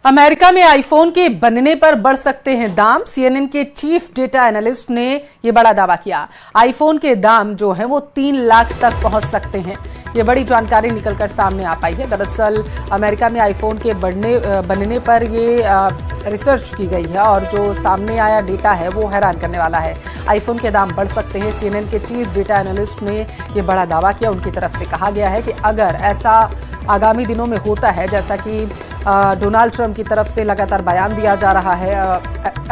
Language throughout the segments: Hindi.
अमेरिका में आईफोन के बनने पर बढ़ सकते हैं दाम। सीएनएन के चीफ डेटा एनालिस्ट ने यह बड़ा दावा किया। आईफोन के दाम जो है वो 3 लाख तक पहुंच सकते हैं। ये बड़ी जानकारी निकलकर सामने आ पाई है। दरअसल अमेरिका में आईफोन के बनने पर ये रिसर्च की गई है और जो सामने आया डेटा है वो हैरान करने वाला है। आईफोन के दाम बढ़ सकते हैं। सीएनएन के चीफ डेटा एनालिस्ट ने ये बड़ा दावा किया। उनकी तरफ से कहा गया है कि अगर ऐसा आगामी दिनों में होता है, जैसा कि डोनाल्ड ट्रंप की तरफ से लगातार बयान दिया जा रहा है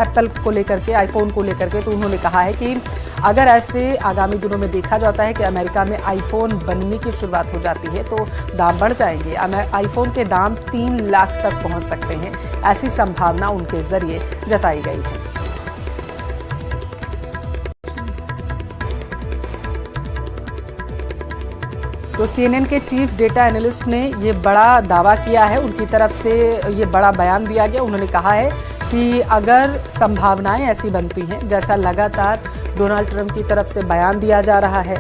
एप्पल को लेकर के, आईफोन को लेकर के, तो उन्होंने कहा है कि अगर ऐसे आगामी दिनों में देखा जाता है कि अमेरिका में आईफोन बनने की शुरुआत हो जाती है तो दाम बढ़ जाएंगे। आईफोन के दाम 3 लाख तक पहुंच सकते हैं, ऐसी संभावना उनके जरिए जताई गई है। तो सीएनएन के चीफ डेटा एनालिस्ट ने ये बड़ा दावा किया है। उनकी तरफ से ये बड़ा बयान दिया गया। उन्होंने कहा है कि अगर संभावनाएं ऐसी बनती हैं, जैसा लगातार डोनाल्ड ट्रंप की तरफ से बयान दिया जा रहा है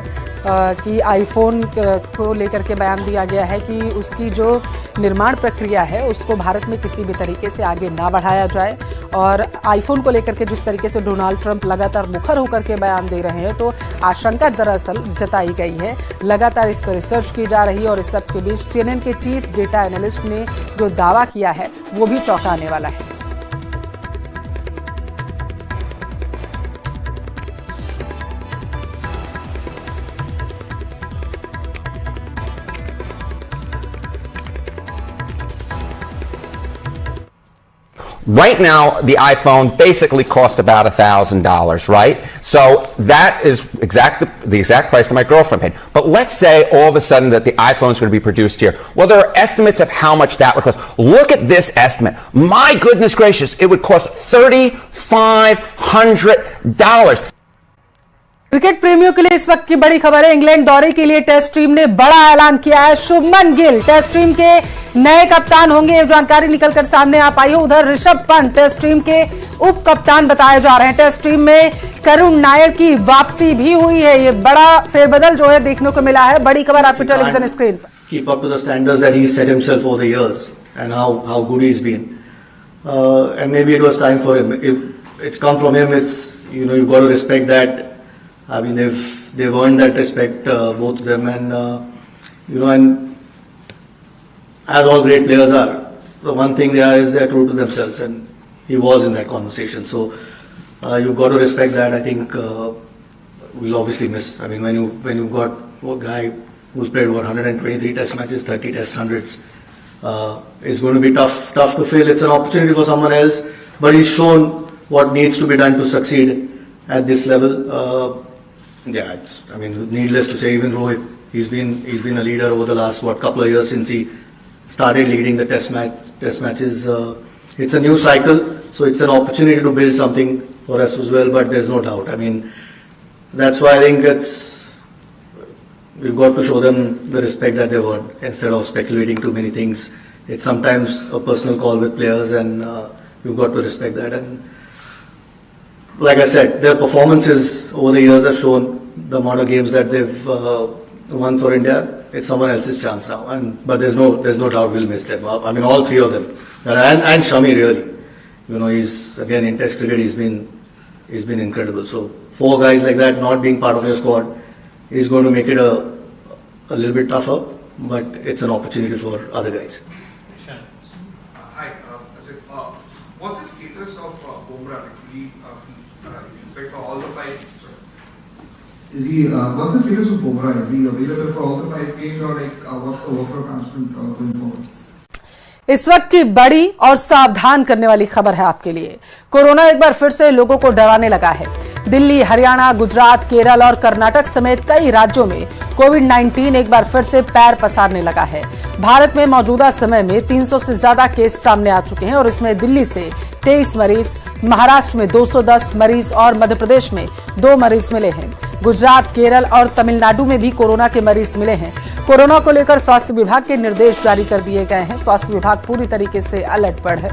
कि आईफोन को लेकर के बयान दिया गया है कि उसकी जो निर्माण प्रक्रिया है उसको भारत में किसी भी तरीके से आगे ना बढ़ाया जाए, और आईफोन को लेकर के जिस तरीके से डोनाल्ड ट्रंप लगातार मुखर होकर के बयान दे रहे हैं, तो आशंका दरअसल जताई गई है। लगातार इस पर रिसर्च की जा रही है और इस सब के बीच सीएनएन के चीफ डेटा एनालिस्ट ने जो दावा किया है वो भी चौंकाने वाला है। Right now, the iPhone basically cost about $1,000, right? So that is the exact price that my girlfriend paid. But let's say all of a sudden that the iPhone is going to be produced here. Well, there are estimates of how much that would cost. Look at this estimate. My goodness gracious, it would cost $3,500. Cricket प्रेमियों के लिए इस वक्त की बड़ी खबर है। इंग्लैंड दौरे के लिए टेस्ट टीम ने बड़ा ऐलान किया है। शुभमन गिल टेस्ट टीम के नए कप्तान होंगे, ये जानकारी निकलकर सामने आ पाई है। उधर ऋषभ पंत टेस्ट टीम के उप कप्तान बताए जा रहे हैं। टेस्ट टीम में करुण नायर की वापसी भी हुई है। ये बड़ा फेरबदल जो है देखने को मिला है। बड़ी खबर आपकी टेलीविजन स्क्रीन पर। Keep up to the standards that he's set himself over the years and how good he's been. And maybe it was time for him. It's come from him. You've got to respect that. I mean, they've earned that respect, both of them, and and as all great players are, the one thing they are is they're true to themselves, and he was in that conversation. So you've got to respect that. I think we'll obviously miss. I mean, when you've got a guy who's played 123 Test matches, 30 Test hundreds, it's going to be tough to fill. It's an opportunity for someone else, but he's shown what needs to be done to succeed at this level. Needless to say, even Rohit, he's been a leader over the last couple of years since he started leading the test matches. It's a new cycle, so it's an opportunity to build something for us as well. But there's no doubt. I mean, that's why I think we've got to show them the respect that they've earned instead of speculating too many things. It's sometimes a personal call with players, and you've got to respect that. And like I said, their performances over the years have shown the amount of games that they've won for India. It's someone else's chance now, but there's no doubt we'll miss them. I mean, all three of them, and Shami really. He's again in Test cricket. He's been incredible. So 4 guys like that not being part of your squad is going to make it a little bit tougher, but it's an opportunity for other guys. Hi, what's the status of Bumrah? Is he fit for all the 5? What's the status of Bumrah? Is he available for all the 5 games, or what's the work announcement going forward? इस वक्त की बड़ी और सावधान करने वाली खबर है आपके लिए। कोरोना एक बार फिर से लोगों को डराने लगा है। दिल्ली, हरियाणा, गुजरात, केरल और कर्नाटक समेत कई राज्यों में कोविड-19 एक बार फिर से पैर पसारने लगा है। भारत में मौजूदा समय में 300 से ज्यादा केस सामने आ चुके हैं और इसमें दिल्ली से 23 मरीज, महाराष्ट्र में 210 मरीज और मध्य प्रदेश में 2 मरीज मिले हैं। गुजरात, केरल और तमिलनाडु में भी कोरोना के मरीज मिले हैं। कोरोना को लेकर स्वास्थ्य विभाग के निर्देश जारी कर दिए गए हैं। स्वास्थ्य विभाग पूरी तरीके से अलर्ट पर है।